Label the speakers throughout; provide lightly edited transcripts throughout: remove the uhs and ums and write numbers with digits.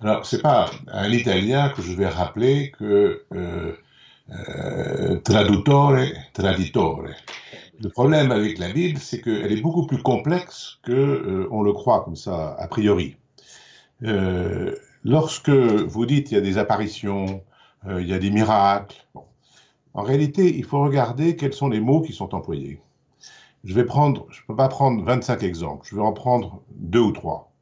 Speaker 1: Alors, c'est pas un italien que je vais rappeler que traduttore, traditore. Le problème avec la Bible, c'est qu'elle est beaucoup plus complexe que on le croit comme ça a priori. Lorsque vous dites il y a des apparitions, il y a des miracles, bon, en réalité, il faut regarder quels sont les mots qui sont employés. Je ne peux pas prendre 25 exemples, je vais en prendre deux ou trois.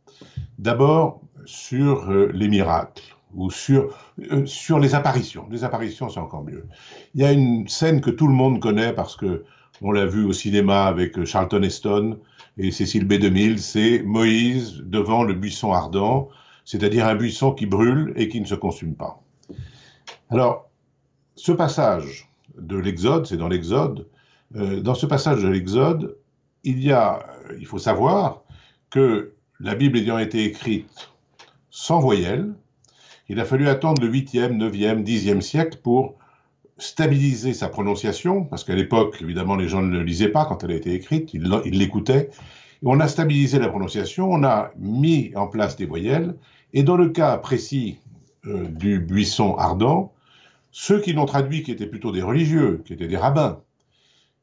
Speaker 1: D'abord, sur les miracles ou sur les apparitions. Les apparitions, c'est encore mieux. Il y a une scène que tout le monde connaît parce que on l'a vu au cinéma avec Charlton Heston et Cécile B2000, c'est Moïse devant le buisson ardent, c'est-à-dire un buisson qui brûle et qui ne se consume pas. Alors, ce passage de l'Exode, c'est dans l'Exode, dans ce passage de l'Exode, il faut savoir que la Bible ayant été écrite sans voyelles, il a fallu attendre le 8e, 9e, 10e siècle pour stabiliser sa prononciation, parce qu'à l'époque, évidemment, les gens ne le lisaient pas quand elle a été écrite, ils l'écoutaient. On a stabilisé la prononciation, on a mis en place des voyelles, et dans le cas précis du buisson ardent, ceux qui l'ont traduit, qui étaient plutôt des religieux, qui étaient des rabbins,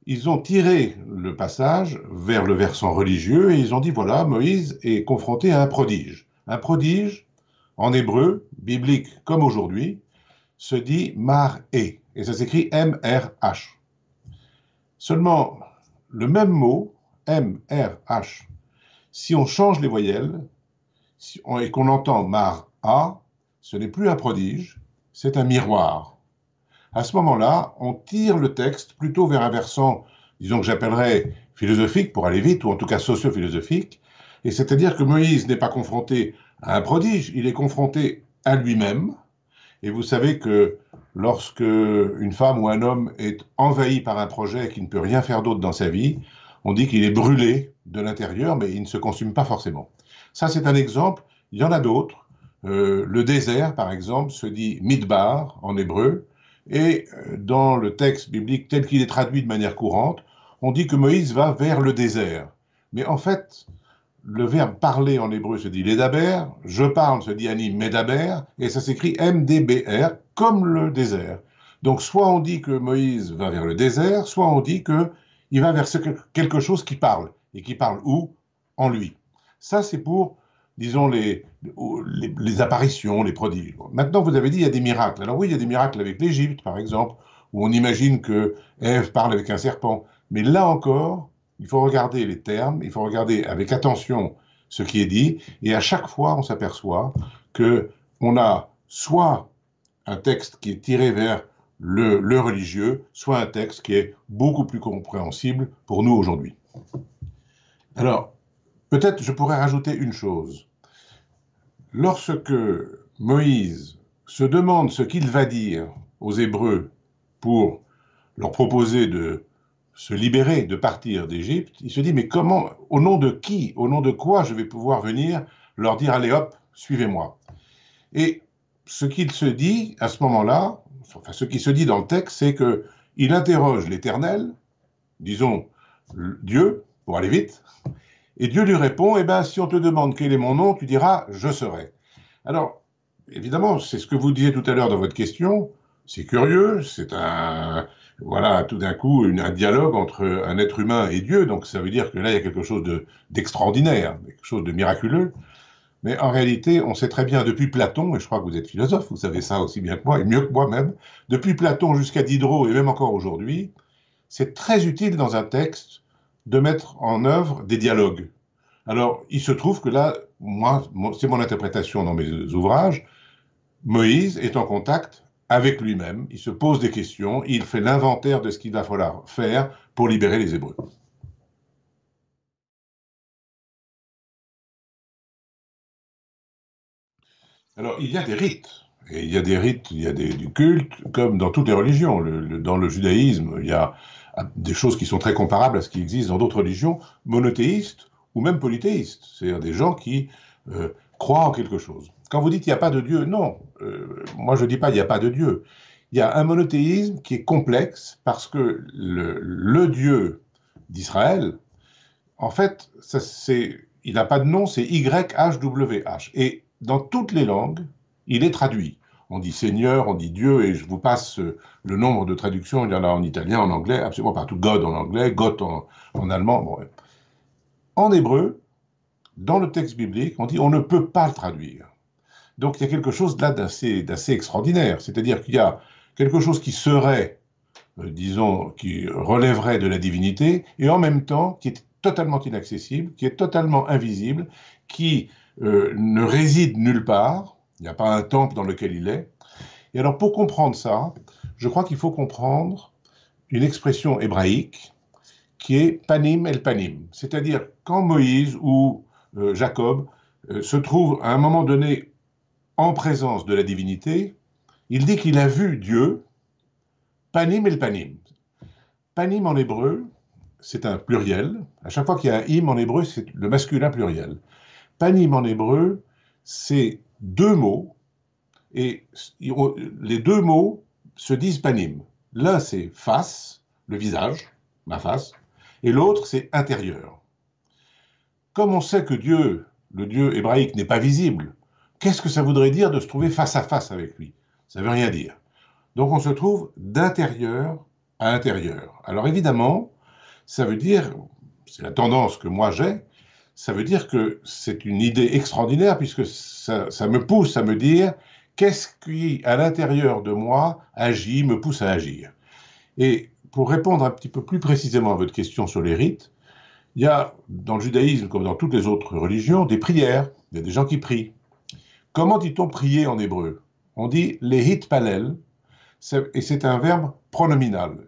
Speaker 1: ils ont tiré le passage vers le versant religieux et ils ont dit voilà, Moïse est confronté à un prodige. Un prodige, en hébreu, biblique comme aujourd'hui, se dit mar-é et ça s'écrit M-R-H. Seulement, le même mot, M-R-H, si on change les voyelles et qu'on entend mar-a, ce n'est plus un prodige, c'est un miroir. À ce moment-là, on tire le texte plutôt vers un versant, disons que j'appellerais philosophique pour aller vite, ou en tout cas socio-philosophique, et c'est-à-dire que Moïse n'est pas confronté à un prodige, il est confronté à lui-même, et vous savez que lorsque une femme ou un homme est envahi par un projet et qui ne peut rien faire d'autre dans sa vie, on dit qu'il est brûlé de l'intérieur, mais il ne se consume pas forcément. Ça, c'est un exemple, il y en a d'autres. Le désert, par exemple, se dit midbar en hébreu, et dans le texte biblique tel qu'il est traduit de manière courante, on dit que Moïse va vers le désert. Mais en fait, le verbe parler en hébreu se dit ledaber, je parle se dit ani medaber, et ça s'écrit M-D-B-R, comme le désert. Donc soit on dit que Moïse va vers le désert, soit on dit qu'il va vers quelque chose qui parle. Et qui parle où? En lui. Ça, c'est pour, disons, les apparitions, les prodiges. Maintenant, vous avez dit il y a des miracles. Alors oui, il y a des miracles avec l'Égypte, par exemple, où on imagine que Ève parle avec un serpent. Mais là encore, il faut regarder les termes, il faut regarder avec attention ce qui est dit, et à chaque fois, on s'aperçoit que on a soit un texte qui est tiré vers le religieux, soit un texte qui est beaucoup plus compréhensible pour nous aujourd'hui. Alors, peut-être je pourrais rajouter une chose. Lorsque Moïse se demande ce qu'il va dire aux Hébreux pour leur proposer de se libérer, de partir d'Égypte, il se dit mais comment, au nom de qui, au nom de quoi je vais pouvoir venir leur dire allez hop, suivez-moi. Et ce qu'il se dit à ce moment-là, enfin ce qui se dit dans le texte, c'est qu'il interroge l'Éternel, disons Dieu, pour aller vite, et Dieu lui répond, eh bien, si on te demande quel est mon nom, tu diras, je serai. Alors, évidemment, c'est ce que vous disiez tout à l'heure dans votre question, c'est curieux, c'est voilà, tout d'un coup, un dialogue entre un être humain et Dieu, donc ça veut dire que là, il y a quelque chose d'extraordinaire, quelque chose de miraculeux, mais en réalité, on sait très bien depuis Platon, et je crois que vous êtes philosophe, vous savez ça aussi bien que moi, et mieux que moi même, depuis Platon jusqu'à Diderot, et même encore aujourd'hui, c'est très utile dans un texte de mettre en œuvre des dialogues. Alors, il se trouve que là, c'est mon interprétation dans mes ouvrages, Moïse est en contact avec lui-même, il se pose des questions, il fait l'inventaire de ce qu'il va falloir faire pour libérer les Hébreux. Alors, il y a des rites, et il y a des rites, il y a du culte, comme dans toutes les religions. Dans le judaïsme, il y a des choses qui sont très comparables à ce qui existe dans d'autres religions, monothéistes ou même polythéistes, c'est-à-dire des gens qui croient en quelque chose. Quand vous dites qu'il n'y a pas de Dieu, non, moi je ne dis pas qu'il n'y a pas de Dieu. Il y a un monothéisme qui est complexe parce que le Dieu d'Israël, en fait, il n'a pas de nom, c'est YHWH. Et dans toutes les langues, il est traduit. On dit Seigneur, on dit Dieu, et je vous passe le nombre de traductions. Il y en a en italien, en anglais, absolument partout. God en anglais, Gott en allemand. Bon. En hébreu, dans le texte biblique, on dit on ne peut pas le traduire. Donc il y a quelque chose là d'assez extraordinaire. C'est-à-dire qu'il y a quelque chose qui serait, disons, qui relèverait de la divinité, et en même temps qui est totalement inaccessible, qui est totalement invisible, qui ne réside nulle part. Il n'y a pas un temple dans lequel il est. Et alors, pour comprendre ça, je crois qu'il faut comprendre une expression hébraïque qui est panim el panim. C'est-à-dire, quand Moïse ou Jacob se trouve à un moment donné en présence de la divinité, il dit qu'il a vu Dieu panim el panim. Panim en hébreu, c'est un pluriel. À chaque fois qu'il y a un im en hébreu, c'est le masculin pluriel. Panim en hébreu, c'est deux mots, et les deux mots se disent panim. L'un, c'est face, le visage, ma face, et l'autre, c'est intérieur. Comme on sait que Dieu, le Dieu hébraïque, n'est pas visible, qu'est-ce que ça voudrait dire de se trouver face à face avec lui? Ça ne veut rien dire. Donc on se trouve d'intérieur à intérieur. Alors évidemment, ça veut dire, c'est la tendance que moi j'ai, ça veut dire que c'est une idée extraordinaire puisque ça me pousse à me dire qu'est-ce qui, à l'intérieur de moi, agit, me pousse à agir. Et pour répondre un petit peu plus précisément à votre question sur les rites, il y a dans le judaïsme, comme dans toutes les autres religions, des prières. Il y a des gens qui prient. Comment dit-on prier en hébreu? On dit lehit palel, et c'est un verbe pronominal.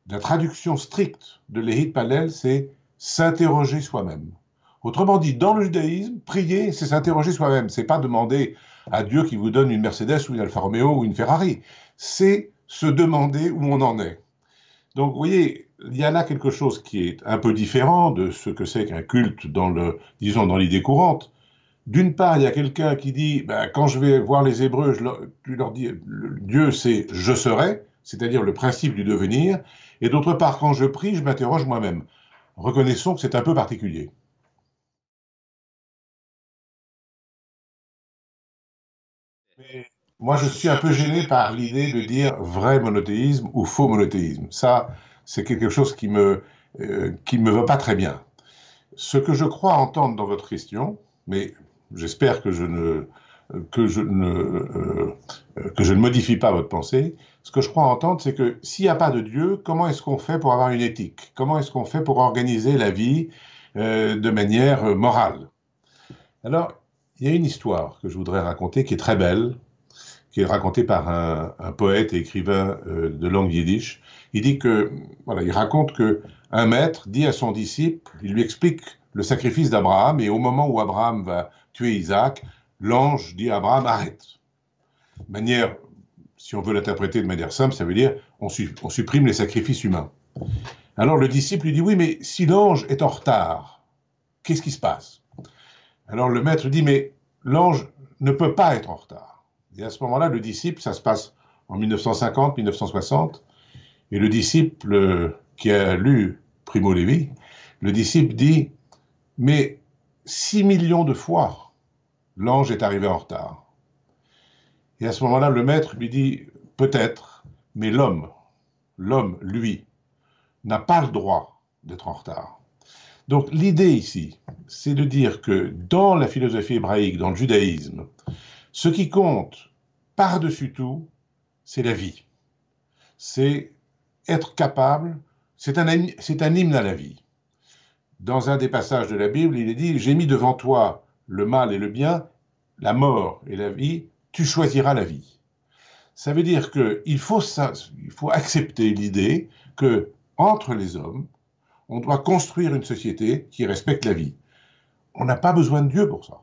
Speaker 1: La traduction stricte de lehit palel, c'est s'interroger soi-même. Autrement dit, dans le judaïsme, prier, c'est s'interroger soi-même. C'est pas demander à Dieu qui vous donne une Mercedes ou une Alfa Romeo ou une Ferrari. C'est se demander où on en est. Donc, vous voyez, il y a là quelque chose qui est un peu différent de ce que c'est qu'un culte dans disons, dans l'idée courante. D'une part, il y a quelqu'un qui dit, ben, quand je vais voir les Hébreux, tu leur dis, Dieu c'est je serai, c'est-à-dire le principe du devenir. Et d'autre part, quand je prie, je m'interroge moi-même. Reconnaissons que c'est un peu particulier. Mais moi, je suis un peu gêné par l'idée de dire vrai monothéisme ou faux monothéisme. Ça, c'est quelque chose qui me va pas très bien. Ce que je crois entendre dans votre question, mais j'espère que je ne, que je ne modifie pas votre pensée, ce que je crois entendre, c'est que s'il n'y a pas de Dieu, comment est-ce qu'on fait pour avoir une éthique? Comment est-ce qu'on fait pour organiser la vie de manière morale? Alors, il y a une histoire que je voudrais raconter qui est très belle, qui est racontée par un poète et écrivain de langue yiddish. Il dit que, voilà, il raconte que un maître dit à son disciple, il lui explique le sacrifice d'Abraham, et au moment où Abraham va tuer Isaac, l'ange dit à Abraham, arrête. De manière, si on veut l'interpréter de manière simple, ça veut dire on supprime les sacrifices humains. Alors le disciple lui dit, oui, mais si l'ange est en retard, qu'est-ce qui se passe? Alors le maître dit, mais l'ange ne peut pas être en retard. Et à ce moment-là, le disciple, ça se passe en 1950, 1960, et le disciple qui a lu Primo Levi, le disciple dit, mais 6 millions de fois, l'ange est arrivé en retard. Et à ce moment-là, le maître lui dit, peut-être, mais l'homme, lui, n'a pas le droit d'être en retard. Donc l'idée ici, c'est de dire que dans la philosophie hébraïque, dans le judaïsme, ce qui compte par-dessus tout, c'est la vie. C'est être capable, c'est un hymne à la vie. Dans un des passages de la Bible, il est dit, j'ai mis devant toi le mal et le bien, la mort et la vie, tu choisiras la vie. Ça veut dire qu'il faut accepter l'idée que entre les hommes, on doit construire une société qui respecte la vie. On n'a pas besoin de Dieu pour ça.